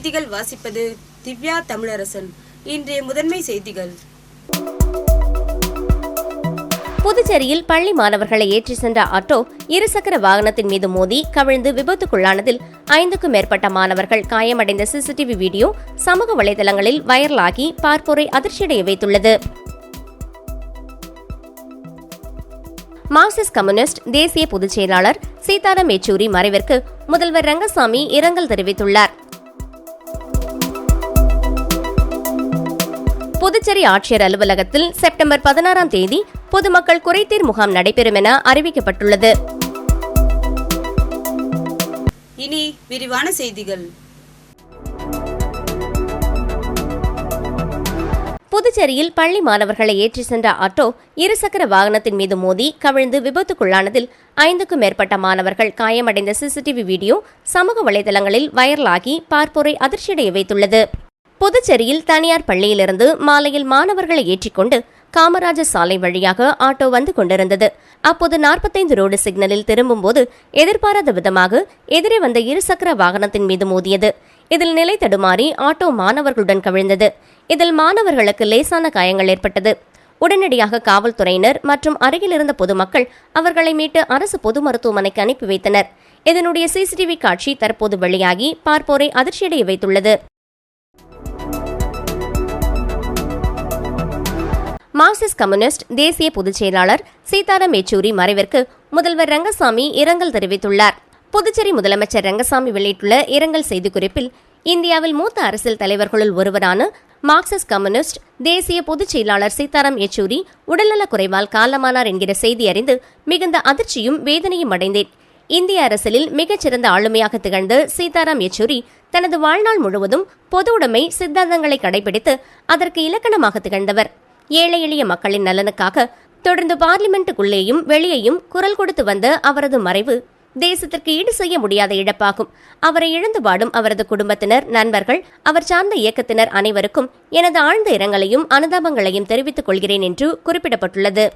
செய்திகள் வாசிப்பது திவ்யா தமிழரசன். இன்றைய முதன்மை செய்திகள். புதுச்சேரியில் பள்ளி மாணவர்களை ஏற்றி சென்ற ஆட்டோ இருசக்கர வாகனத்தின் மீது மோதி கவிழ்ந்து விபத்துக்குள்ளானதில் 5க்கும் மேற்பட்ட மாணவர்கள் காயமடைந்த சிசிடிவி வீடியோ சமூக வலைதளங்களில் வைரலாகி பார்ப்போரை அதிர்ச்சியடைய வைத்துள்ளது. மார்க்சிஸ்ட் கம்யூனிஸ்ட் தேசிய பொதுச் செயலாளர் சீதாராம் யெச்சூரி மறைவிற்கு முதல்வர் ரங்கசாமி இரங்கல் தெரிவித்துள்ளார். புதுச்சேரி ஆட்சியர் அலுவலகத்தில் செப்டம்பர் 16ஆம் தேதி பொதுமக்கள் குறைதீர் முகாம் நடைபெறும் என அறிவிக்கப்பட்டுள்ளது. இனி விரிவான செய்திகள். புதுச்சேரியில் பள்ளி மாணவர்களை ஏற்றி சென்ற ஆட்டோ இருசக்கர வாகனத்தின் மீது மோதி கவிழ்ந்து விபத்துக்குள்ளானதில் 5க்கும் மேற்பட்ட மாணவர்கள் காயமடைந்த சிசிடிவி வீடியோ சமூக வலைதளங்களில் வைரலாகி பார்ப்போரை அதிர்ச்சியடைய வைத்துள்ளது. புதுச்சேரியில் தனியார் பள்ளியிலிருந்து மாலையில் மாணவர்களை ஏற்றிக்கொண்டு காமராஜர் சாலை வழியாக ஆட்டோ வந்து கொண்டிருந்தது. அப்போது 45 ரோடு சிக்னலில் திரும்பும்போது எதிர்பாராத விதமாக எதிரே வந்த இருசக்கர வாகனத்தின் மீது மோதியது. இதில் நிலை தடுமாறி ஆட்டோ மாணவர்களுடன் கவிழ்ந்தது. இதில் மாணவர்களுக்கு லேசான காயங்கள் ஏற்பட்டது. உடனடியாக காவல்துறையினர் மற்றும் அருகில் இருந்த பொதுமக்கள் அவர்களை மீட்டு அரசு பொது மருத்துவமனைக்கு அனுப்பி வைத்தனர். இதனுடைய சிசிடிவி காட்சி தற்போது வெளியாகி பார்ப்போரை அதிர்ச்சியடைய வைத்துள்ளது. மார்க்சிஸ்ட் கம்யூனிஸ்ட் தேசிய பொதுச் செயலாளர் சீதாராம் யெச்சூரி மறைவிற்கு முதல்வர் ரங்கசாமி இரங்கல் தெரிவித்துள்ளார். புதுச்சேரி முதலமைச்சர் ரங்கசாமி வெளியிட்டுள்ள இரங்கல் செய்திக்குறிப்பில், இந்தியாவில் மூத்த அரசியல் தலைவர்களுள் ஒருவரான மார்க்சிஸ்ட் கம்யூனிஸ்ட் தேசிய பொதுச் செயலாளர் சீதாராம் யெச்சூரி உடல்நலக் குறைவால் காலமானார் என்கிற செய்தி அறிந்து மிகுந்த அதிர்ச்சியும் வேதனையும் அடைந்தேன். இந்திய அரசியலில் மிகச்சிறந்த ஆளுமையாக திகழ்ந்த சீதாராம் யெச்சூரி தனது வாழ்நாள் முழுவதும் பொது உடைமை சித்தாந்தங்களை கடைபிடித்து அதற்கு இலக்கணமாக திகழ்ந்தவர். ஏழை எளிய மக்களின் நலனுக்காக தொடர்ந்து பார்லிமெண்ட்டுக்குள்ளேயும் வெளியேயும் குரல் கொடுத்து வந்த அவரது மறைவு தேசத்திற்கு ஈடு செய்ய முடியாத இழப்பாகும். அவரை இழந்து வாடும் அவரது குடும்பத்தினர், நண்பர்கள், அவர் சார்ந்த இயக்கத்தினர் அனைவருக்கும் எனது ஆழ்ந்த இரங்கலையும் அனுதாபங்களையும் தெரிவித்துக் கொள்கிறேன் என்று குறிப்பிடப்பட்டுள்ளது.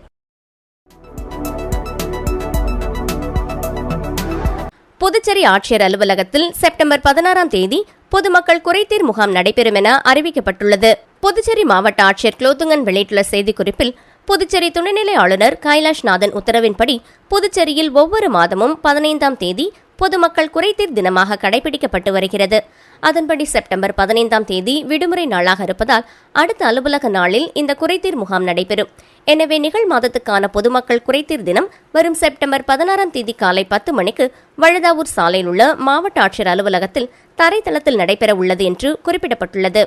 புதுச்சேரி ஆட்சியர் அலுவலகத்தில் செப்டம்பர் 16ஆம் தேதி பொதுமக்கள் குறைதீர் முகாம் நடைபெறும் என அறிவிக்கப்பட்டுள்ளது. புதுச்சேரி மாவட்ட ஆட்சியர் குலோத்துங்கன் வெளியிட்டுள்ள செய்திக்குறிப்பில், புதுச்சேரி துணைநிலை ஆளுநர் கைலாஷ்நாதன் உத்தரவின்படி புதுச்சேரியில் ஒவ்வொரு மாதமும் 15ஆம் தேதி பொதுமக்கள் குறைதீர் தினமாக கடைபிடிக்கப்பட்டு வருகிறது. அதன்படி செப்டம்பர் 15ஆம் தேதி விடுமுறை நாளாக இருப்பதால் அடுத்த அலுவலக நாளில் இந்த குறைதீர் முகாம் நடைபெறும். எனவே நிகழ் மாதத்துக்கான பொதுமக்கள் குறைதீர் தினம் வரும் செப்டம்பர் 16ஆம் தேதி காலை 10 மணிக்கு வழுதாவூர் சாலையில் உள்ள மாவட்ட ஆட்சியர் அலுவலகத்தில் தரைத்தளத்தில் நடைபெற உள்ளது என்று குறிப்பிடப்பட்டுள்ளது.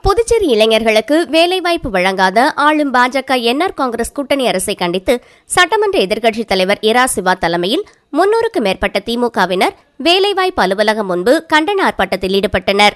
புதுச்சேரி இளைஞர்களுக்கு வேலைவாய்ப்பு வழங்காத ஆளும் பாஜக என்ஆர் காங்கிரஸ் கூட்டணி அரசை கண்டித்து சட்டமன்ற எதிர்க்கட்சித் தலைவர் இரா சிவா தலைமையில் 300க்கும் மேற்பட்ட திமுகவினர் வேலைவாய்ப்பு அலுவலகம் முன்பு கண்டன ஆர்ப்பாட்டத்தில் ஈடுபட்டனர்.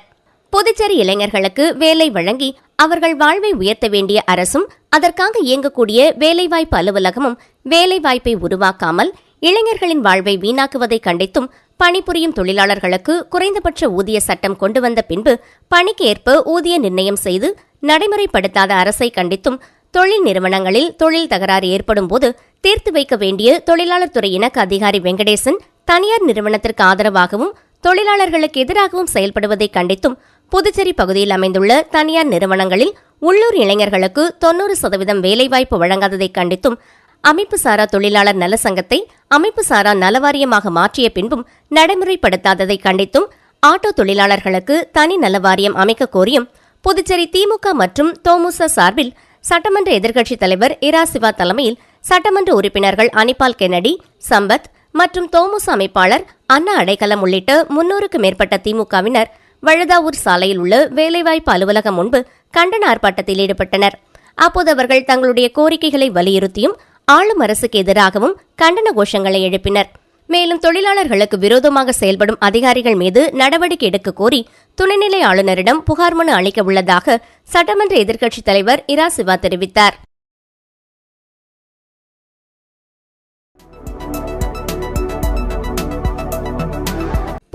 புதுச்சேரி இளைஞர்களுக்கு வேலை வழங்கி அவர்கள் வாழ்வை உயர்த்த வேண்டிய அரசும் அதற்காக இயங்கக்கூடிய வேலைவாய்ப்பு அலுவலகமும் வேலைவாய்ப்பை உருவாக்காமல் இளைஞர்களின் வாழ்வை வீணாக்குவதை கண்டித்தும் பணிபுரியும் தொழிலாளர்களுக்கு குறைந்தபட்ச ஊதிய சட்டம் கொண்டு வந்த பின்பு பணிக்கு ஏற்ப ஊதிய நிர்ணயம் செய்து நடைமுறைப்படுத்தாத அரசை கண்டித்தும் தொழில் நிறுவனங்களில் தொழில் தகராறு ஏற்படும் போது தீர்த்து வைக்க வேண்டிய தொழிலாளர் துறை இணக்க அதிகாரி வெங்கடேசன் தனியார் நிறுவனத்திற்கு ஆதரவாகவும் தொழிலாளர்களுக்கு எதிராகவும் செயல்படுவதை கண்டித்தும் புதுச்சேரி பகுதியில் அமைந்துள்ள தனியார் நிறுவனங்களில் உள்ளூர் இளைஞர்களுக்கு 90% வேலைவாய்ப்பு வழங்காததை கண்டித்தும் அமைப்பு சாரா தொழிலாளர் நல சங்கத்தை அமைப்பு சாரா நலவாரியமாக மாற்றிய பின்பும் நடைமுறைப்படுத்தாததை கண்டித்தும் ஆட்டோ தொழிலாளர்களுக்கு தனி நலவாரியம் அமைக்க கோரியும் புதுச்சேரி திமுக மற்றும் தோமுச சார்பில் சட்டமன்ற எதிர்க்கட்சித் தலைவர் இரா சிவா தலைமையில் சட்டமன்ற உறுப்பினர்கள் அனிபால் கென்னடி, சம்பத் மற்றும் தோமுச அமைப்பாளர் அண்ணா அடைக்கலம் உள்ளிட்ட 300க்கும் மேற்பட்ட திமுகவினர் வழுதாவூர் சாலையில் உள்ள வேலைவாய்ப்பு அலுவலகம் முன்பு கண்டன ஆர்ப்பாட்டத்தில் ஈடுபட்டனர். அப்போது அவர்கள் தங்களுடைய கோரிக்கைகளை வலியுறுத்தியும் ஆளும் அரசுக்கு எதிராகவும் கண்டன கோஷங்களை எழுப்பினர். மேலும் தொழிலாளர்களுக்கு விரோதமாக செயல்படும் அதிகாரிகள் மீது நடவடிக்கை எடுக்க கோரி துணைநிலை ஆளுநரிடம் புகார் மனு அளிக்க உள்ளதாக சட்டமன்ற எதிர்க்கட்சித் தலைவர் இரா சிவா தெரிவித்தார்.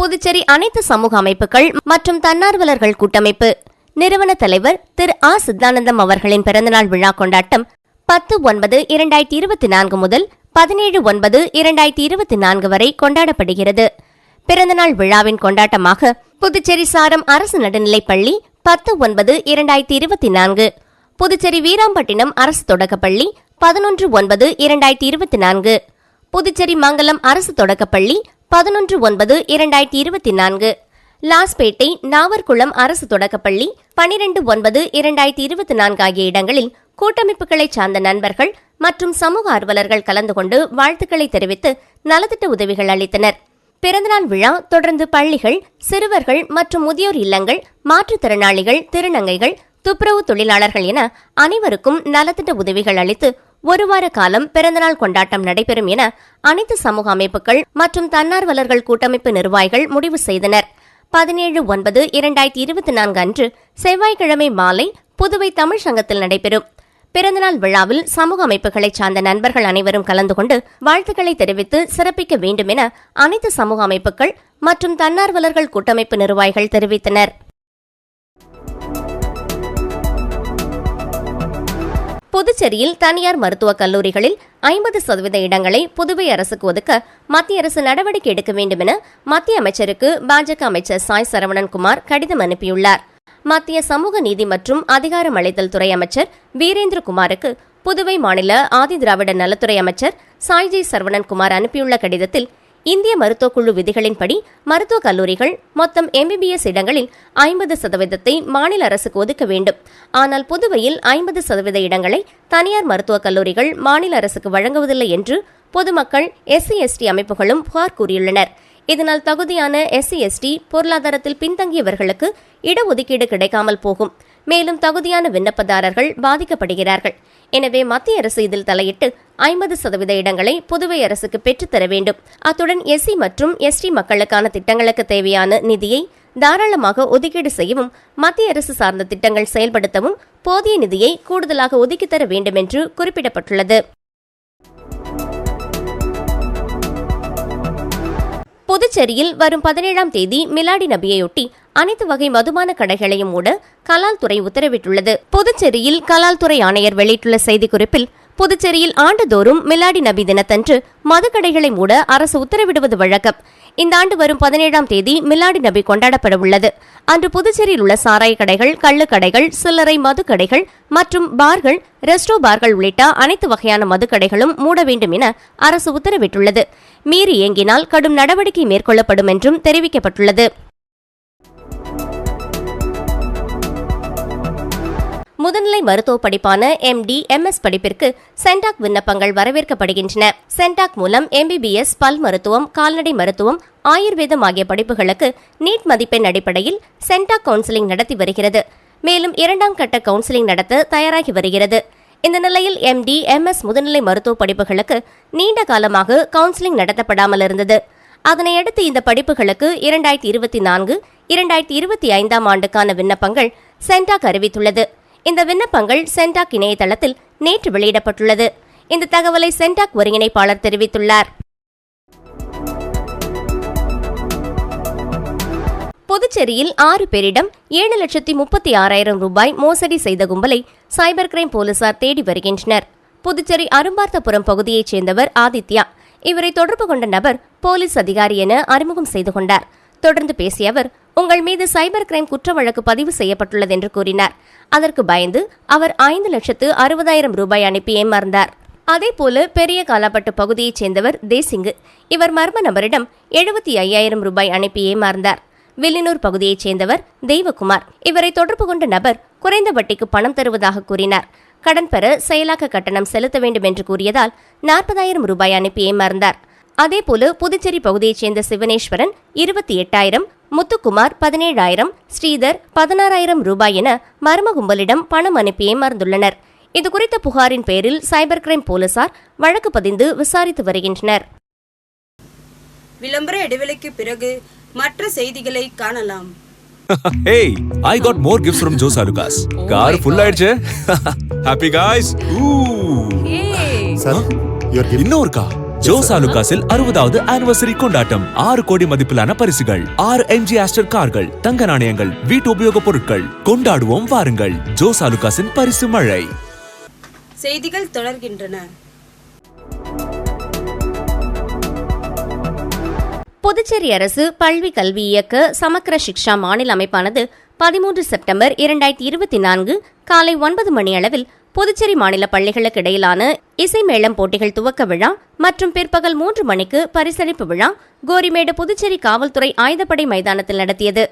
புதுச்சேரி அனைத்து சமூக அமைப்புகள் மற்றும் தன்னார்வலர்கள் கூட்டமைப்பு நிறுவன தலைவர் திரு சித்தானந்தம் அவர்களின் பிறந்தநாள் விழா கொண்டாட்டம் 10/9/2024 முதல் 17/9/2024 வரை கொண்டாடப்படுகிறது. பிறந்தநாள் விழாவின் கொண்டாட்டமாக புதுச்சேரி சாரம் அரசு நடுநிலைப்பள்ளி 10/9/2024, புதுச்சேரி வீராம்பட்டினம் அரசு தொடக்கப்பள்ளி 11/9/2024, புதுச்சேரி மங்கலம் அரசு தொடக்கப்பள்ளி 11/9/2024, லாஸ்பேட்டை நாவர்குளம் அரசு தொடக்கப்பள்ளி 12/9/2024 ஆகிய இடங்களில் கூட்டமைப்புகளைச் சார்ந்த நண்பர்கள் மற்றும் சமூக ஆர்வலர்கள் கலந்து கொண்டு வாழ்த்துக்களை தெரிவித்து நலத்திட்ட உதவிகள் அளித்தனர். பிறந்தநாள் விழா தொடர்ந்து பள்ளிகள், சிறுவர்கள் மற்றும் முதியோர் இல்லங்கள், மாற்றுத்திறனாளிகள், திருநங்கைகள், துப்புரவு தொழிலாளர்கள் என அனைவருக்கும் நலத்திட்ட உதவிகள் அளித்து ஒரு வார காலம் பிறந்தநாள் கொண்டாட்டம் நடைபெறும் என அனைத்து சமூக அமைப்புகள் மற்றும் தன்னார்வலர்கள் கூட்டமைப்பு நிர்வாகிகள் முடிவு செய்தனர். 17/9/2024 அன்று செவ்வாய்க்கிழமை மாலை புதுவை தமிழ் சங்கத்தில் நடைபெறும். பிறந்தநாள் விழாவில் சமூக அமைப்புகளைச் சார்ந்த நண்பர்கள் அனைவரும் கலந்து கொண்டு வாழ்த்துக்களை தெரிவித்து சிறப்பிக்க வேண்டும் என அனைத்து சமூக அமைப்புகள் மற்றும் தன்னார்வலர்கள் கூட்டமைப்பு நிர்வாகிகள் தெரிவித்தனர். புதுச்சேரியில் தனியார் மருத்துவக் கல்லூரிகளில் 50% இடங்களை புதுவை அரசுக்கு ஒதுக்க மத்திய அரசு நடவடிக்கை எடுக்க வேண்டும் என மத்திய அமைச்சருக்கு பாஜக அமைச்சர் சாய் சரவணன்குமார் கடிதம் அனுப்பியுள்ளார். மத்திய சமூக நீதி மற்றும் அதிகாரமளித்தல் துறை அமைச்சர் வீரேந்திரகுமாருக்கு புதுவை மாநில ஆதிதிராவிட நலத்துறை அமைச்சர் சாய்ஜி சரவணன்குமார் அனுப்பியுள்ள கடிதத்தில், இந்திய மருத்துவக் குழு விதிகளின்படி மருத்துவக் கல்லூரிகள் மொத்தம் MBBS இடங்களில் 50% மாநில அரசுக்கு ஒதுக்க வேண்டும். ஆனால் புதுவையில் 50% இடங்களை தனியார் மருத்துவக் கல்லூரிகள் மாநில அரசுக்கு வழங்குவதில்லை என்று பொதுமக்கள், SC/ST அமைப்புகளும் புகார் கூறியுள்ளனர். இதனால் தகுதியான SC/ST பொருளாதாரத்தில் பின்தங்கியவர்களுக்கு இடஒதுக்கீடு கிடைக்காமல் போகும். மேலும் தகுதியான விண்ணப்பதாரர்கள் பாதிக்கப்படுகிறார்கள். எனவே மத்திய அரசு இதில் தலையிட்டு 50% இடங்களை புதுவை அரசுக்கு பெற்றுத்தர வேண்டும். அத்துடன் SC மற்றும் ST மக்களுக்கான திட்டங்களுக்கு தேவையான நிதியை தாராளமாக ஒதுக்கீடு செய்யவும், மத்திய அரசு சார்ந்த திட்டங்கள் செயல்படுத்தவும் போதிய நிதியை கூடுதலாக ஒதுக்கித்தர வேண்டும் என்று குறிப்பிடப்பட்டுள்ளது. புதுச்சேரியில் வரும் 17ஆம் தேதி மிலாடி நபியையொட்டி அனைத்து வகை மதுபான கடைகளையும் மூட கலால் துறை உத்தரவிட்டுள்ளது. புதுச்சேரியில் கலால் துறை ஆணையர் வெளியிட்டுள்ள செய்திக்குறிப்பில், புதுச்சேரியில் ஆண்டுதோறும் மிலாடி நபி தினத்தன்று மதுக்கடைகளை மூட அரசு உத்தரவிடுவது வழக்கம். இந்த ஆண்டு வரும் 17ஆம் தேதி மிலாடி நபி கொண்டாடப்பட உள்ளது. அன்று புதுச்சேரியில் உள்ள சாராய கடைகள், கள்ளுக்கடைகள், சில்லறை மதுக்கடைகள் மற்றும் பார்கள், ரெஸ்டோ பார்கள் உள்ளிட்ட அனைத்து வகையான மதுக்கடைகளும் மூட வேண்டும் என அரசு உத்தரவிட்டுள்ளது. மீறி இயங்கினால் கடும் நடவடிக்கை மேற்கொள்ளப்படும் என்றும் தெரிவிக்கப்பட்டுள்ளது. முதுநிலை மருத்துவ படிப்பான MD, MS படிப்பிற்கு சென்டாக் விண்ணப்பங்கள் வரவேற்கப்படுகின்றன. சென்டாக் மூலம் MBBS, பல் மருத்துவம், கால்நடை மருத்துவம், ஆயுர்வேதம் ஆகிய படிப்புகளுக்கு நீட் மதிப்பெண் அடிப்படையில் சென்டாக் கவுன்சிலிங் நடத்தி வருகிறது. மேலும் 2ஆம் கட்ட கவுன்சிலிங் நடத்த தயாராகி வருகிறது. இந்த நிலையில் MD, MS முதுநிலை மருத்துவ படிப்புகளுக்கு நீண்ட காலமாக கவுன்சிலிங் நடத்தப்படாமல் இருந்தது. அதனையடுத்து இந்த படிப்புகளுக்கு 2024, 2025 ஆண்டுக்கான விண்ணப்பங்கள் சென்டாக் அறிவித்துள்ளது. இந்த விண்ணப்பங்கள் சென்டாக் இணையதளத்தில் நேற்று வெளியிடப்பட்டுள்ளது. இந்த தகவலை சென்டாக் ஒருங்கிணைப்பாளர் தெரிவித்துள்ளார். புதுச்சேரியில் 6 பேரிடம் 7,36,000 ரூபாய் மோசடி செய்த கும்பலை சைபர் கிரைம் போலீசார் தேடி வருகின்றனர். புதுச்சேரி அரும்பார்த்தபுரம் பகுதியைச் சேர்ந்தவர் ஆதித்யா. இவரை தொடர்பு கொண்ட நபர் போலீஸ் அதிகாரி என அறிமுகம் செய்து கொண்டார். தொடர்ந்து பேசிய அவர், உங்கள் மீது சைபர் கிரைம் குற்ற வழக்கு பதிவு செய்யப்பட்டுள்ளது என்று கூறினார். அதற்கு பயந்து அவர் 5,60,000 ரூபாய் அனுப்பி ஏமாந்தார். அதேபோல பெரிய காலாப்பட்டு பகுதியைச் சேர்ந்தவர் தேசிங்கு. இவர் மர்ம நபரிடம் 75,000 ரூபாய் அனுப்பி ஏமாந்தார். வில்லியனூர் பகுதியைச் சேர்ந்தவர் தெய்வகுமார். இவரை தொடர்பு கொண்ட நபர் குறைந்த வட்டிக்கு பணம் தருவதாக கூறினார். கடன் பெற செயலாக்க கட்டணம் செலுத்த வேண்டும் என்று கூறியதால் 40,000 ரூபாய் அனுப்பி ஏமாந்தார். அதேபோல புதுச்சேரி பகுதியைச் சேர்ந்த சிவனேஸ்வரன் 28,000, முத்துக்குமார் 17,000, ஸ்ரீதர் 16,000 ரூபாய் என மர்ம கும்பலிடம் பணம் அனுப்பி ஏமாந்துள்ளனர். இதுகுறித்த புகாரின் பேரில் சைபர் கிரைம் போலீசார் வழக்கு பதிந்து விசாரித்து வருகின்றனர். விளம்பர இடைவெளிக்கு பிறகு மற்ற செய்திகளை காணலாம். Hey, I got more gifts from Joe Salukas. Car full ஆயிடுச்சு. Happy guys. Sir, your gift. இன்னொரு கார். ஜோ சாலுகாஸில் 60வது ஆனிவர்சரி கொண்டாட்டம். 6 கோடி மதிப்பிலான பரிசுகள், 6 MG ஆஸ்டர் கார்கள், தங்க நாணயங்கள், வீட்டு உபயோகப் பொருட்கள். கொண்டாடுவோம் வாருங்கள். ஜோ சாலுகாஸின் பரிசு மழை. செய்திகள் தொடர்கின்றன. புதுச்சேரி அரசு பள்ளி கல்வி இயக்க சமக்கர சிக்ஷா மாநில அமைப்பானது 13 செப்டம்பர் 2024 காலை 9 மணி அளவில் புதுச்சேரி மாநில பள்ளிகளுக்கு இடையிலான இசை மேளம் போட்டிகள் துவக்க விழா மற்றும் பிற்பகல் 3 மணிக்கு பரிசளிப்பு விழா கோரிமேடு புதுச்சேரி காவல்துறை ஆயுதப்படை மைதானத்தில் நடத்தியது.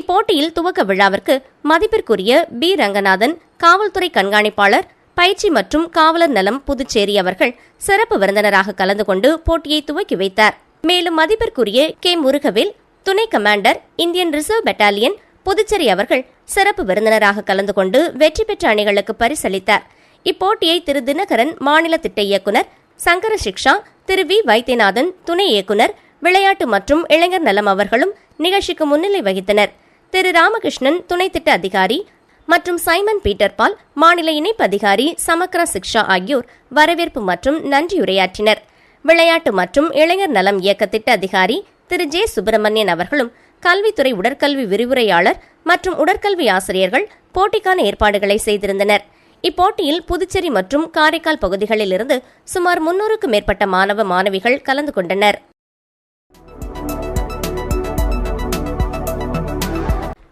இப்போட்டியில் துவக்க விழாவிற்கு மதிப்பிற்குரிய பி. ரங்கநாதன், காவல்துறை கண்காணிப்பாளர், பயிற்சி மற்றும் காவலர் நலம் புதுச்சேரி அவர்கள் சிறப்பு விருந்தினராக கலந்து கொண்டு போட்டியை துவக்கி வைத்தார். மேலும் மதிப்பிற்குரிய கே. முருகவேல், துணை commander, Indian reserve battalion Puducherry அவர்கள் சிறப்பு விருந்தினராக கலந்து கொண்டு வெற்றி பெற்ற அணிகளுக்கு பரிசளித்தார். இப்போட்டியை திரு தினகரன், மாநில திட்ட இயக்குநர், சங்கர சிக்ஷா, திரு வி. வைத்தியநாதன், துணை இயக்குநர், விளையாட்டு மற்றும் இளைஞர் நலம் அவர்களும் நிகழ்ச்சிக்கு முன்னிலை வகித்தனர். திரு ராமகிருஷ்ணன், துணை திட்ட அதிகாரி மற்றும் சைமன் பீட்டர் பால், மாநில இணைப்பு அதிகாரி, சமக்ரா சிக்ஷா ஆகியோர் வரவேற்பு மற்றும் நன்றியுரையாற்றினர். விளையாட்டு மற்றும் இளைஞர் நலம் இயக்க திட்ட அதிகாரி திரு ஜே. சுப்பிரமணியன் அவர்களும் கல்வித்துறை உடற்கல்வி விரிவுரையாளர் மற்றும் உடற்கல்வி ஆசிரியர்கள் போட்டிக்கான ஏற்பாடுகளை செய்திருந்தனர். இப்போட்டியில் புதுச்சேரி மற்றும் காரைக்கால் பகுதிகளில் இருந்து சுமார் 300க்கும் மேற்பட்ட மாணவ மாணவிகள் கலந்து கொண்டனர்.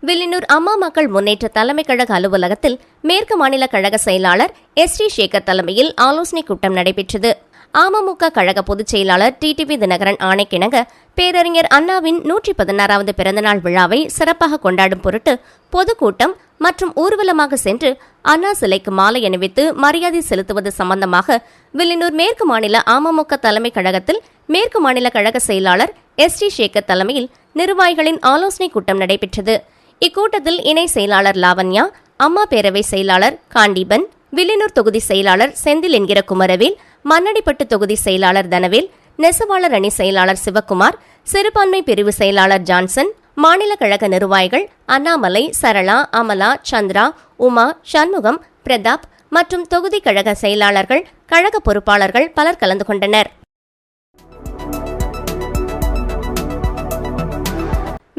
வில்லியனூர் அம்மா மக்கள் முன்னேற்ற தலைமை கழக அலுவலகத்தில் மேற்கு மாநில கழக செயலாளர் எஸ். சேகர் தலைமையில் ஆலோசனைக் கூட்டம் நடைபெற்றது. அமமுக கழக பொதுச் செயலாளர் டிடிவி தினகரன் ஆணைக்கிணங்க பேரறிஞர் அண்ணாவின் 116வது பிறந்தநாள் விழாவை சிறப்பாக கொண்டாடும் பொருட்டு பொதுக்கூட்டம் மற்றும் ஊர்வலமாக சென்று அண்ணா சிலைக்கு மாலை அணிவித்து மரியாதை செலுத்துவது சம்பந்தமாக வில்லியனூர் மேற்கு மாநில அமமுக தலைமை கழகத்தில் மேற்கு மாநில கழக செயலாளர் எஸ். சேகர் தலைமையில் நிர்வாகிகளின் ஆலோசனைக் கூட்டம் நடைபெற்றது. இக்கூட்டத்தில் இணை செயலாளர் லாவண்யா, அம்மா பேரவை செயலாளர் காண்டீபன், வில்லியனூர் தொகுதி செயலாளர் செந்தில் என்கிற குமரவேல், மண்ணடிப்பட்டு தொகுதி செயலாளர் தனவேல், நெசவாளர் அணி செயலாளர் சிவக்குமார், சிறுபான்மை பிரிவு செயலாளர் ஜான்சன், மாநில கழக நிர்வாகிகள் அண்ணாமலை, சரளா, அமலா, சந்திரா, உமா, சண்முகம், பிரதாப் மற்றும் தொகுதி கழக செயலாளர்கள், கழக பொறுப்பாளர்கள் பலர் கலந்து கொண்டனர்.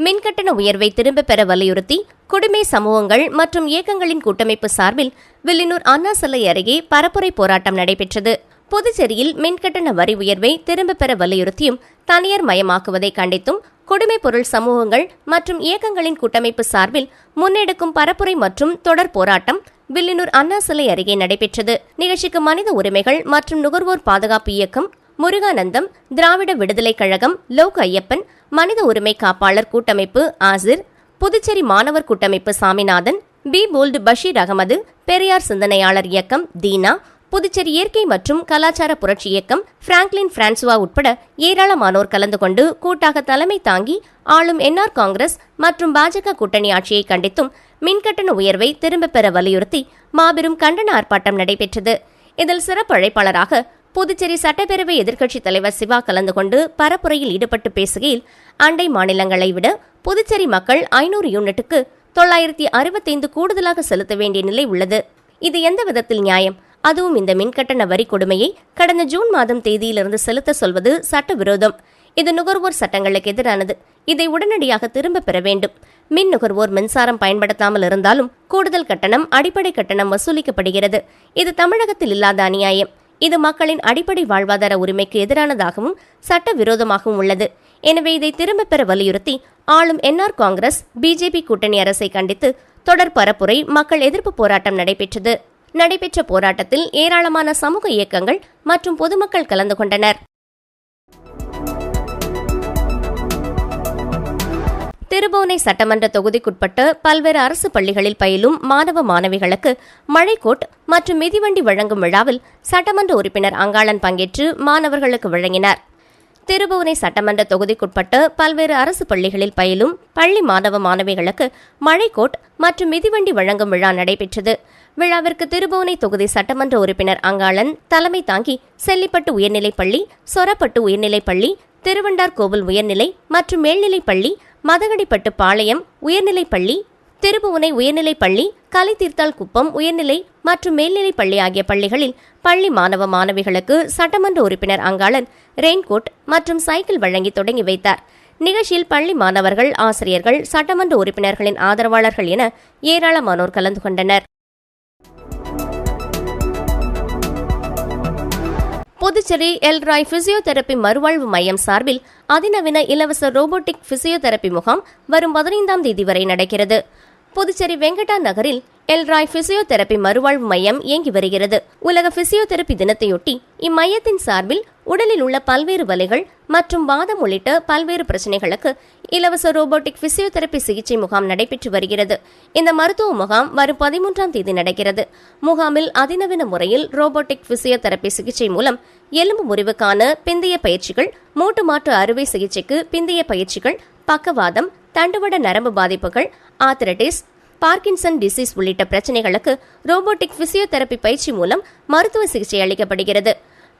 மின்கட்டண உயர்வை திரும்பப் பெற வலியுறுத்தி குடிமை சமூகங்கள் மற்றும் இயக்கங்களின் கூட்டமைப்பு சார்பில் வில்லியனூர் அண்ணா சிலை அருகே பரப்புரை போராட்டம் நடைபெற்றது. புதுச்சேரியில் மின்கட்டண வரி உயர்வை திரும்பப் பெற வலியுறுத்தியும் தனியார் மயமாக்குவதை கண்டித்தும் குடிமை பொருள் சமூகங்கள் மற்றும் இயக்கங்களின் கூட்டமைப்பு சார்பில் முன்னெடுக்கும் பரப்புரை மற்றும் தொடர் போராட்டம் வில்லியனூர் அண்ணா சிலை அருகே நடைபெற்றது. நிகழ்ச்சிக்கு மனித உரிமைகள் மற்றும் நுகர்வோர் பாதுகாப்பு இயக்கம், முருகானந்தம், திராவிட விடுதலை கழகம், லோக் ஐயப்பன், மனித உரிமை காப்பாளர் கூட்டமைப்பு ஆசிர், புதுச்சேரி மாணவர் கூட்டமைப்பு சாமிநாதன், பி. போல்டு பஷீர் அகமது, பெரியார் சிந்தனையாளர் இயக்கம் தீனா, புதுச்சேரி இயற்கை மற்றும் கலாச்சார புரட்சி இயக்கம் பிராங்க்லின் பிரான்சுவா உட்பட ஏராளமானோர் கலந்து கொண்டு கூட்டாக தலைமை தாங்கி ஆளும் என்ஆர் காங்கிரஸ் மற்றும் பாஜக கூட்டணி ஆட்சியை கண்டித்தும் மின்கட்டண உயர்வை திரும்பப் பெற வலியுறுத்தி மாபெரும் கண்டன ஆர்ப்பாட்டம் நடைபெற்றது. இதில் சிறப்பு அழைப்பாளராக புதுச்சேரி சட்டப்பேரவை எதிர்க்கட்சித் தலைவர் சிவா கலந்து கொண்டு பரப்புரையில் ஈடுபட்டு பேசுகையில், அண்டை மாநிலங்களை விட புதுச்சேரி மக்கள் 500 யூனிட்டுக்கு 965 கூடுதலாக செலுத்த வேண்டிய நிலை உள்ளது. இது எந்த விதத்தில் நியாயம்? அதுவும் இந்த மின்கட்டண வரி கொடுமையை கடந்த ஜூன் மாதம் தேதியிலிருந்து செலுத்த சொல்வது சட்டவிரோதம். இது நுகர்வோர் சட்டங்களுக்கு எதிரானது. இதை உடனடியாக திரும்பப் பெற வேண்டும். மின் நுகர்வோர் மின்சாரம் பயன்படுத்தாமல் இருந்தாலும் கூடுதல் கட்டணம், அடிப்படை கட்டணம் வசூலிக்கப்படுகிறது. இது தமிழகத்தில் இல்லாத அநியாயம். இது மக்களின் அடிப்படை வாழ்வாதார உரிமைக்கு எதிரானதாகவும் சட்டவிரோதமாகவும் உள்ளது. எனவே இதை திரும்பப் பெற வலியுறுத்தி ஆளும் என்ஆர் காங்கிரஸ், பிஜேபி கூட்டணி அரசை கண்டித்து தொடர் பரப்புரை, மக்கள் எதிர்ப்பு போராட்டம் நடைபெற்றது. நடைபெற்ற போராட்டத்தில் ஏராளமான சமூக இயக்கங்கள் மற்றும் பொதுமக்கள் கலந்து கொண்டனர். திருபுவனை சட்டமன்ற தொகுதிக்குட்பட்ட பல்வேறு அரசு பள்ளிகளில் பயிலும் மாணவ மாணவிகளுக்கு மழைக்கோட் மற்றும் மிதிவண்டி வழங்கும் விழாவில் சட்டமன்ற உறுப்பினர் அங்காளன் பங்கேற்று மாணவர்களுக்கு வழங்கினார். திருபுவனை சட்டமன்ற தொகுதிக்குட்பட்ட பல்வேறு அரசு பள்ளிகளில் பயிலும் பள்ளி மாணவ மாணவிகளுக்கு மழைக்கோட் மற்றும் மிதிவண்டி வழங்கும் விழா நடைபெற்றது. விழாவிற்கு திருபுவனை தொகுதி சட்டமன்ற உறுப்பினர் அங்காளன் தலைமை தாங்கி செல்லிப்பட்டு உயர்நிலைப்பள்ளி, சொரப்பட்டு உயர்நிலைப்பள்ளி, திருவண்டார் கோவில் உயர்நிலை மற்றும் மேல்நிலைப்பள்ளி, மதகடிப்பட்டு பாளையம் உயர்நிலைப்பள்ளி, திருபுவனை உயர்நிலைப்பள்ளி, கலைத்தீர்த்தால் குப்பம் உயர்நிலை மற்றும் மேல்நிலைப்பள்ளி ஆகிய பள்ளிகளில் பள்ளி மாணவ மாணவிகளுக்கு சட்டமன்ற உறுப்பினர் அங்காளன் ரெயின்கோட் மற்றும் சைக்கிள் வழங்கி தொடங்கி வைத்தார். நிகழ்ச்சியில் பள்ளி மாணவர்கள், ஆசிரியர்கள், சட்டமன்ற உறுப்பினர்களின் ஆதரவாளர்கள் என ஏராளமானோர் கலந்து கொண்டனர். புதுச்சேரி எல்ராய் பிசியோதெரபி மறுவாழ்வு மையம் சார்பில் அதிநவீன இலவச ரோபோட்டிக் பிசியோதெரபி முகாம் வரும் 15ஆம் தேதி வரை நடக்கிறது. புதுச்சேரி வெங்கடா நகரில் எல்ராய் பிசியோதெரபி மறுவாழ்வு மையம் இயங்கி வருகிறது. உலக பிசியோதெரபி தினத்தையொட்டி இம்மையத்தின் சார்பில் உடலில் உள்ள பல்வேறு வலிகள் மற்றும் வாதம் உள்ளிட்ட பல்வேறு பிரச்சனைகளுக்கு இலவச ரோபோட்டிக் பிசியோதெரபி சிகிச்சை முகாம் நடைபெற்று வருகிறது. இந்த மருத்துவ முகாம் வரும் 13ஆம் தேதி நடக்கிறது. முகாமில் அதிநவீன முறையில் ரோபோட்டிக் பிசியோதெரபி சிகிச்சை மூலம் எலும்பு முறிவுக்கான பிந்தைய பயிற்சிகள், மூட்டு மாற்று அறுவை சிகிச்சைக்கு பிந்தைய பயிற்சிகள், பக்கவாதம், தண்டுவட நரம்பு பாதிப்புகள், ஆர்த்ரைட்டிஸ், பார்க்கின்சன் டிசீஸ் உள்ளிட்ட பிரச்சனைகளுக்கு ரோபோட்டிக் பிசியோதெரபி பயிற்சி மூலம் மருத்துவ சிகிச்சை அளிக்கப்படுகிறது.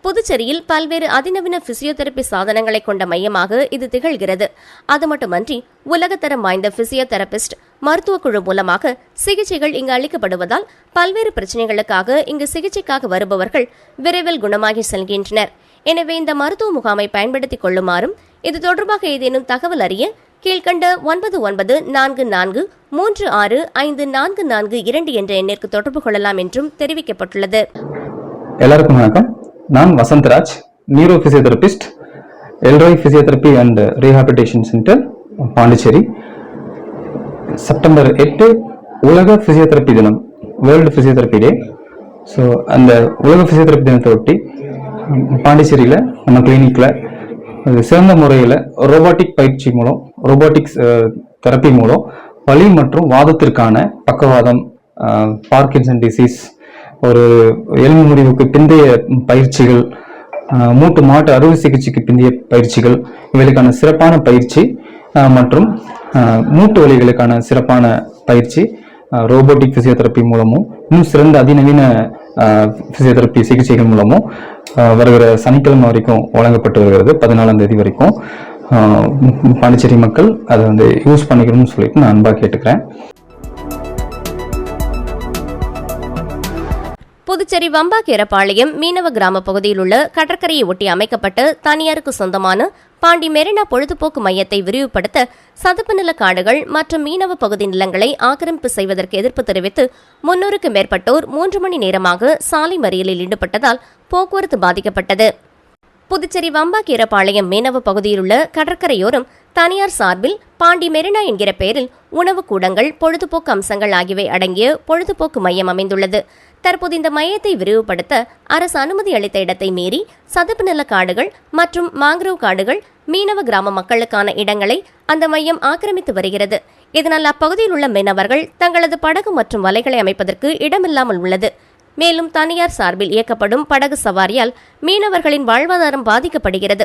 புதுச்சேரியில் பல்வேறு அதிநவீன பிசியோதெரபி சாதனங்களை கொண்ட மையமாக இது திகழ்கிறது. அது மட்டுமன்றி உலகத்தரம் வாய்ந்த பிசியோதெரபிஸ்ட் மருத்துவ குழு மூலமாக சிகிச்சைகள் இங்கு அளிக்கப்படுவதால் பல்வேறு பிரச்சனைகளுக்காக இங்கு சிகிச்சைக்காக வருபவர்கள் விரைவில் குணமாகி செல்கின்றனர். எனவே இந்த மருத்துவ முகாமை பயன்படுத்திக் கொள்ளுமாறும், இது தொடர்பாக ஏதேனும் தகவல் அறிய கீழ்கண்ட 9944365442 என்ற எண்ணிற்கு தொடர்பு கொள்ளலாம் என்றும் தெரிவிக்கப்பட்டுள்ளது. எல்லாருக்கும் வணக்கம். நான் Vasantharaj, neuro physiotherapist, Elroy physiotherapy and rehabilitation centre, Pondicherry. September 8 உலக பிசியோதெரபி தினம், வேர்ல்டு பிசியோதெரபி டே. ஸோ அந்த உலக பிசியோதெரபி தினத்தை ஒட்டி பாண்டிச்சேரியில் நம்ம கிளினிக்கில் சிறந்த முறையில் ரோபோட்டிக் பயிற்சி மூலம், ரோபோட்டிக்ஸ் தெரப்பி மூலம் வலி மற்றும் வாதத்திற்கான பக்கவாதம், பார்க்கின்சன் டிசீஸ், ஒரு எலும்பு முறிவுக்கு பிந்தைய பயிற்சிகள், மூட்டு மாட்டு அறுவை சிகிச்சைக்கு பிந்தைய பயிற்சிகள், இவைகளுக்கான சிறப்பான பயிற்சி மற்றும் மூட்டு வலிகளுக்கான சிறப்பான பயிற்சி ரோபோட்டிக் பிசியோதெரப்பி மூலமும், இன்னும் சிறந்த அதிநவீன பிசியோதெரப்பி சிகிச்சைகள் மூலமும் வருகிற சனிக்கிழமை வரைக்கும் வழங்கப்பட்டு வருகிறது. 14ஆம் தேதி வரைக்கும் பாண்டிச்சேரி மக்கள் அதை யூஸ் பண்ணிக்கணும்னு சொல்லிட்டு நான் அன்பாக கேட்டுக்கிறேன். புதுச்சேரி வம்பாக்கீரபாளையம் மீனவ கிராம பகுதியில் உள்ள கடற்கரையை ஒட்டி அமைக்கப்பட்ட தனியாருக்கு சொந்தமான பாண்டி மெரினா பொழுதுபோக்கு மையத்தை விரிவுபடுத்த சதுப்பு நில காடுகள் மற்றும் மீனவ பகுதி நிலங்களை ஆக்கிரமிப்பு செய்வதற்கு எதிர்ப்பு தெரிவித்து 300க்கு மேற்பட்டோர் 3 மணி நேரமாக சாலை மறியலில் ஈடுபட்டதால் போக்குவரத்து பாதிக்கப்பட்டது. புதுச்சேரி வம்பாக்கீரபாளையம் மீனவ பகுதியில் உள்ள கடற்கரையோரம் தனியார் சார்பில் பாண்டி மெரினா என்கிற பெயரில் உணவு கூடங்கள், பொழுதுபோக்கு அம்சங்கள் ஆகியவை அடங்கிய பொழுதுபோக்கு மையம் அமைந்துள்ளது. தற்போது இந்த மையத்தை விரிவுபடுத்த அரசு அனுமதி அளித்த இடத்தை மீறி சதுப்பு நில காடுகள் மற்றும் மாங்க்ரோவ் காடுகள், மீனவ கிராம மக்களுக்கான இடங்களை அந்த மையம் ஆக்கிரமித்து வருகிறது. இதனால் அப்பகுதியில் உள்ள மீனவர்கள் தங்களது படகு மற்றும் வலைகளை அமைப்பதற்கு இடமில்லாமல் உள்ளது. மேலும் தனியார் சார்பில் இயக்கப்படும் படகு சவாரியால் மீனவர்களின் வாழ்வாதாரம் பாதிக்கப்படுகிறது.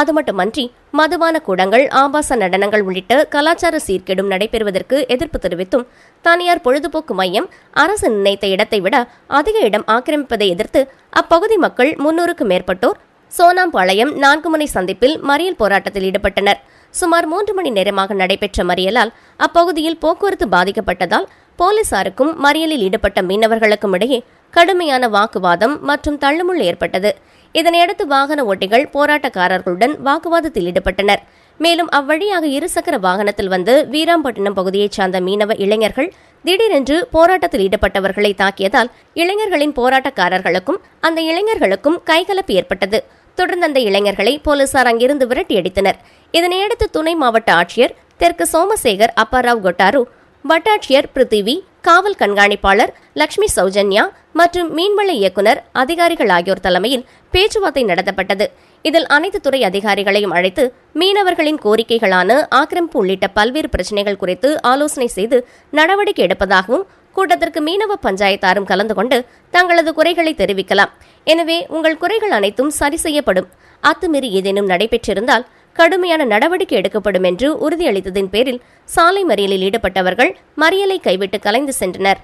அது மட்டுமன்றி மதுபான கூடங்கள், ஆபாச நடனங்கள் உள்ளிட்ட கலாச்சார சீர்கேடும் நடைபெறுவதற்கு எதிர்ப்பு தெரிவித்தும் தனியார் பொழுதுபோக்கு மையம் அரசு நிர்ணயித்த இடத்தை விட அதிக இடம் ஆக்கிரமிப்பதை எதிர்த்து அப்பகுதி மக்கள் 300க்கு மேற்பட்டோர் சோனாம்பாளையம் 4 முனை சந்திப்பில் மறியல் போராட்டத்தில் ஈடுபட்டனர். சுமார் 3 மணி நேரமாக நடைபெற்ற மறியலால் அப்பகுதியில் போக்குவரத்து பாதிக்கப்பட்டதால் போலீசாருக்கும் மறியலில் ஈடுபட்ட மீனவர்களுக்கும் இடையே கடுமையான வாக்குவாதம் மற்றும் தள்ளுமுள் ஏற்பட்டது. இதனையடுத்து வாகன ஓட்டிகள் போராட்டக்காரர்களுடன் வாக்குவாதத்தில் ஈடுபட்டனர். மேலும் அவ்வழியாக இருசக்கர வாகனத்தில் வந்து வீராம்பட்டினம் பகுதியைச் சார்ந்த மீனவ இளைஞர்கள் திடீரென்று போராட்டத்தில் ஈடுபட்டவர்களை தாக்கியதால் இளைஞர்களின் போராட்டக்காரர்களுக்கும் அந்த இளைஞர்களுக்கும் கைகலப்பு ஏற்பட்டது. தொடர்ந்து அந்த இளைஞர்களை போலீசார் அங்கிருந்து விரட்டியடித்தனர். இதனையடுத்து துணை மாவட்ட ஆட்சியர் தெற்கு சோமசேகர் அப்பாராவ் கொட்டாரு, வட்டாட்சியர் பிருத்திவி, காவல் கண்காணிப்பாளர் லட்சுமி சௌஜன்யா மற்றும் மீன்வள இயக்குநர் அதிகாரிகள் ஆகியோர் தலைமையில் பேச்சுவார்த்தை நடத்தப்பட்டது. இதில் அனைத்து துறை அதிகாரிகளையும் அழைத்து மீனவர்களின் கோரிக்கைகளான ஆக்கிரமிப்பு உள்ளிட்ட பல்வேறு பிரச்சினைகள் குறித்து ஆலோசனை செய்து நடவடிக்கை எடுப்பதாகவும், கூட்டத்திற்கு மீனவ பஞ்சாயத்தாரும் கலந்து கொண்டு தங்களது குறைகளை தெரிவிக்கலாம். எனவே உங்கள் குறைகள் அனைத்தும் சரி செய்யப்படும். அத்துமீறி ஏதேனும் நடைபெற்றிருந்தால் கடுமையான நடவடிக்கை எடுக்கப்படும் என்று உறுதியளித்ததின் பேரில் சாலை மறியலில் ஈடுபட்டவர்கள் மறியலை கைவிட்டு கலைந்து சென்றனர்.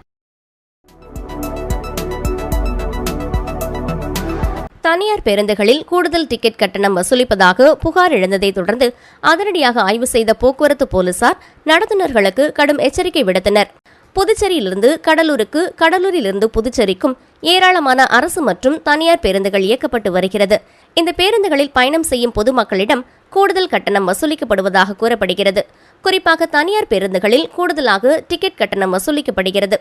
தனியார் பேருந்துகளில் கூடுதல் டிக்கெட் கட்டணம் வசூலிப்பதாக புகார் எழுந்ததை தொடர்ந்து அதிரடியாக ஆய்வு செய்த போக்குவரத்து போலீசார் நடத்துனர்களுக்கு கடும் எச்சரிக்கை விடுத்தனர். புதுச்சேரியிலிருந்து கடலூருக்கு, கடலூரிலிருந்து புதுச்சேரிக்கும் ஏராளமான அரசு மற்றும் தனியார் பேருந்துகள் இயக்கப்பட்டு வருகிறது. இந்த பேருந்துகளில் பயணம் செய்யும் பொதுமக்களிடம் கூடுதல் கட்டணம் வசூலிக்கப்படுவதாக கூறப்படுகிறது. குறிப்பாக தனியார் பேருந்துகளில் கூடுதலாக டிக்கெட் கட்டணம் வசூலிக்கப்படுகிறது.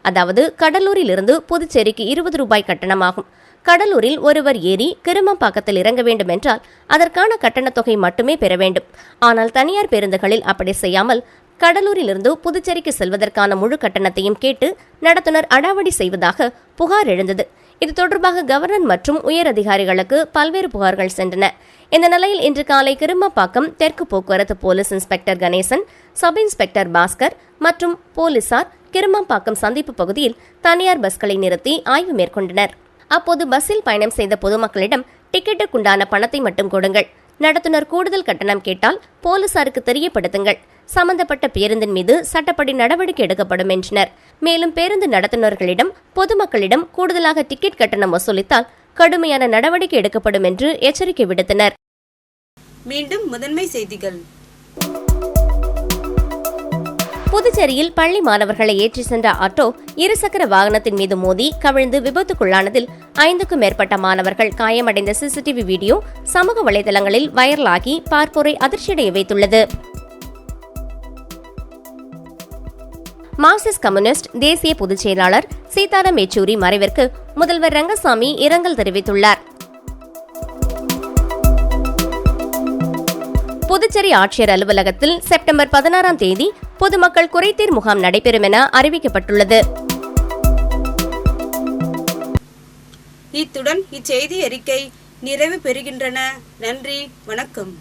அதாவது கடலூரிலிருந்து புதுச்சேரிக்கு 20 ரூபாய் கட்டணமாகும். கடலூரில் ஒருவர் ஏறி கிருமம்பாக்கத்தில் இறங்க வேண்டும் என்றால் அதற்கான கட்டணத் தொகை மட்டுமே பெற வேண்டும். ஆனால் தனியார் பேருந்துகளில் அப்படி செய்யாமல் கடலூரிலிருந்து புதுச்சேரிக்கு செல்வதற்கான முழு கட்டணத்தையும் கேட்டு நடத்துனர் அடாவடி செய்வதாக புகார் எழுந்தது. இது தொடர்பாக கவர்னர் மற்றும் உயர் அதிகாரிகளுக்கு பல்வேறு புகார்கள் சென்றன. இந்த நிலையில் இன்று காலை கிருமம்பாக்கம் தெற்கு போக்குவரத்து police inspector Ganesan, sub inspector Bhaskar மற்றும் போலீசார் கிருமம்பாக்கம் சந்திப்பு பகுதியில் தனியார் பஸ்களை நிறுத்தி ஆய்வு மேற்கொண்டனர். அப்போது பஸ்ஸில் பயணம் செய்த பொதுமக்களிடம் டிக்கெட்டுக்குண்டான பணத்தை மட்டும் கொடுங்கள், நடத்துனர் கூடுதல் கட்டணம் கேட்டால் போலீசாருக்கு தெரியப்படுத்துங்கள், சம்பந்தப்பட்ட பேருந்தின் மீது சட்டப்படி நடவடிக்கை எடுக்கப்படும் என்றனர். மேலும் பேருந்து நடத்துனர்களிடம் பொதுமக்களிடம் கூடுதலாக டிக்கெட் கட்டணம் வசூலித்தால் கடுமையான நடவடிக்கை எடுக்கப்படும் என்று எச்சரிக்கை விடுத்தனர். மீண்டும் முதன்மை செய்திகள். புதுச்சேரியில் பள்ளி மாணவர்களை ஏற்றி சென்ற ஆட்டோ இருசக்கர வாகனத்தின் மீது மோதி கவிழ்ந்து விபத்துக்குள்ளானதில் 5க்கும் மேற்பட்ட மாணவர்கள் காயமடைந்த சிசிடிவி வீடியோ சமூக வலைதளங்களில் வைரலாகி பார்ப்போரை அதிர்ச்சியடைய வைத்துள்ளது. மார்க்சிஸ்ட் கம்யூனிஸ்ட் தேசிய பொதுச் செயலாளர் சீதாராம் யெச்சூரி மறைவிற்கு முதல்வர் ரங்கசாமி இரங்கல் தெரிவித்துள்ளார். புதுச்சேரி ஆட்சியர் அலுவலகத்தில் செப்டம்பர் 16ஆம் தேதி பொதுமக்கள் குறைதீர் முகாம் நடைபெறும் என அறிவிக்கப்பட்டுள்ளது. இத்துடன் இச்செய்தி அறிக்கை நிறைவு பெறுகின்றன. நன்றி, வணக்கம்.